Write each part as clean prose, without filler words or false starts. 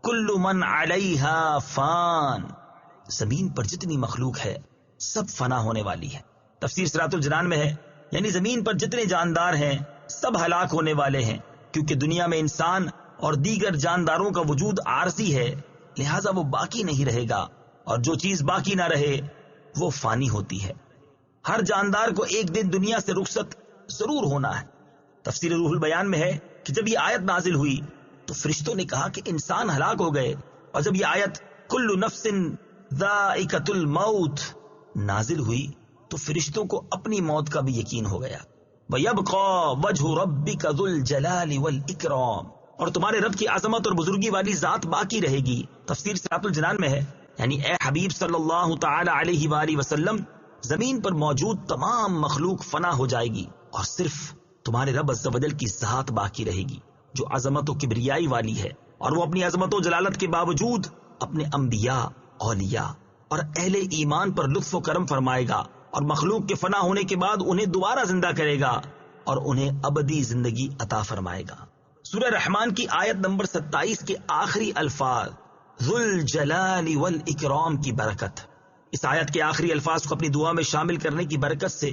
کل من علیہا فان، زمین پر جتنی مخلوق ہے سب فنا ہونے والی ہے۔ تفسیر صراط الجنان میں ہے یعنی زمین پر جتنے جاندار ہیں سب ہلاک ہونے والے ہیں، کیونکہ دنیا میں انسان اور دیگر جانداروں کا وجود عارضی ہے، لہذا وہ باقی نہیں رہے گا، اور جو چیز باقی نہ رہے وہ فانی ہوتی ہے۔ ہر جاندار کو ایک دن دنیا سے رخصت ضرور ہونا ہے۔ تفسیر روح البیان میں ہے کہ جب یہ آیت نازل ہوئی تو فرشتوں نے کہا کہ انسان ہلاک ہو گئے، اور جب یہ آیت کل نفس ذائقۃ الموت نازل ہوئی تو فرشتوں کو اپنی موت کا بھی یقین ہو گیا۔ وَيَبْقَى وَجْهُ رَبِّكَ ذُو الْجَلَالِ وَالْإِكْرَامِ، اور تمہارے رب کی عظمت اور بزرگی والی ذات باقی رہے گی۔ تفسیر صراط الجنان میں ہے یعنی اے حبیب صلی اللہ تعالی علیہ وآلہ وسلم، زمین پر موجود تمام مخلوق فنا ہو جائے گی، اور صرف تمہارے رب عز و جل کی ذات باقی رہے گی جو عظمت و کبریائی والی ہے، اور وہ اپنی عظمت و جلالت کے باوجود اپنے انبیاء، اولیاء اور اہل ایمان پر لطف و کرم فرمائے گا، اور مخلوق کے فنا ہونے کے بعد انہیں دوبارہ زندہ کرے گا اور انہیں ابدی زندگی عطا فرمائے گا۔ سورہ رحمان کی آیت نمبر 27 کے آخری الفاظ ذو الجلال والاکرام کی برکت، اس آیت کے آخری الفاظ کو اپنی دعا میں شامل کرنے کی برکت سے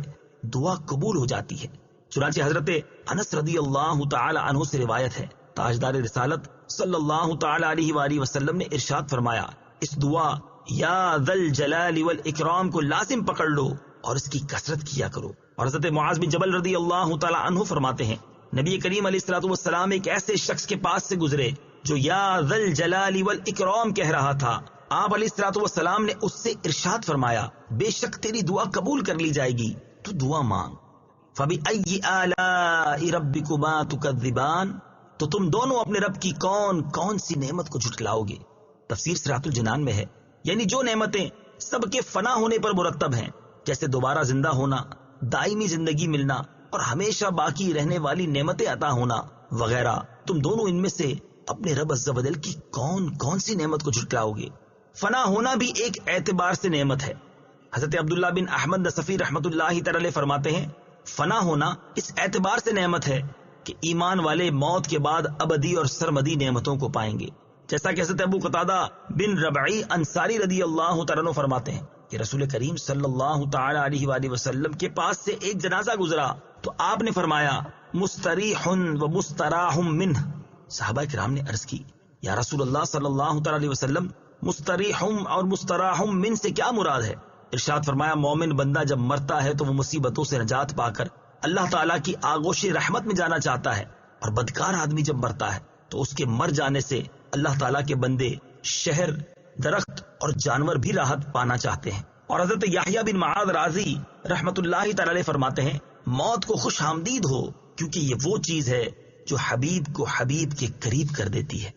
دعا قبول ہو جاتی ہے۔ چنانچہ حضرت انس رضی اللہ تعالی عنہ سے روایت ہے، تاجدار رسالت صلی اللہ تعالی علیہ وآلہ وسلم نے ارشاد فرمایا، اس دعا یا ذل الجلال والاکرام کو لازم پکڑ لو اور اس کی کثرت کیا کرو۔ اور حضرت معاذ بن جبل رضی اللہ تعالی عنہ فرماتے ہیں، نبی کریم علیہ الصلوۃ والسلام ایک ایسے شخص کے پاس سے گزرے جو یا ذل الجلال والاکرام کہہ رہا تھا۔ آپ علیہ الصلوۃ والسلام نے اس سے ارشاد فرمایا، بے شک تیری دعا قبول کر لی جائے گی، تو دعا مانگ۔ فَبِأَيِّ آلَاءِ رَبِّكُمَا تُكَذِّبَانِ، تو تم دونوں اپنے رب کی کون کون سی نعمت کو جھٹلاؤ گے۔ تفسیر صراط الجنان میں ہے یعنی جو نعمتیں سب کے فنا ہونے پر مرتب ہیں، جیسے دوبارہ زندہ ہونا، دائمی زندگی ملنا اور ہمیشہ باقی رہنے والی نعمتیں عطا ہونا وغیرہ، تم دونوں ان میں سے اپنے رب عز و جل کی کون کون سی نعمت کو جھٹلاؤ گے۔ فنا ہونا بھی ایک اعتبار سے نعمت ہے۔ حضرت عبداللہ بن احمد نصفی رحمۃ اللہ تعالی فرماتے ہیں، فنا ہونا اس اعتبار سے نعمت ہے کہ ایمان والے موت کے بعد ابدی اور سرمدی نعمتوں کو پائیں گے، جیسا کہ حضرت ابو قتادہ بن ربعی انصاری رضی اللہ تعالیٰ عنہ فرماتے ہیں کہ رسول کریم صلی اللہ تعالی علیہ وآلہ وسلم کے پاس سے ایک جنازہ گزرا تو آپ نے فرمایا مستریح و مستراح منہ۔ صحابہ کرام نے عرض کی، یا رسول اللہ صلی اللہ تعالی علیہ وسلم، مستریح اور مستراح من سے کیا مراد ہے؟ ارشاد فرمایا، مومن بندہ جب مرتا ہے تو وہ مصیبتوں سے نجات پا کر اللہ تعالیٰ کی آغوش رحمت میں جانا چاہتا ہے، اور بدکار آدمی جب مرتا ہے تو اس کے مر جانے سے اللہ تعالیٰ کے بندے شہر، درخت اور جانور بھی راحت پانا چاہتے ہیں۔ اور حضرت یحییٰ بن معاذ رازی رحمت اللہ تعالی علیہ فرماتے ہیں، موت کو خوش آمدید ہو، کیونکہ یہ وہ چیز ہے جو حبیب کو حبیب کے قریب کر دیتی ہے۔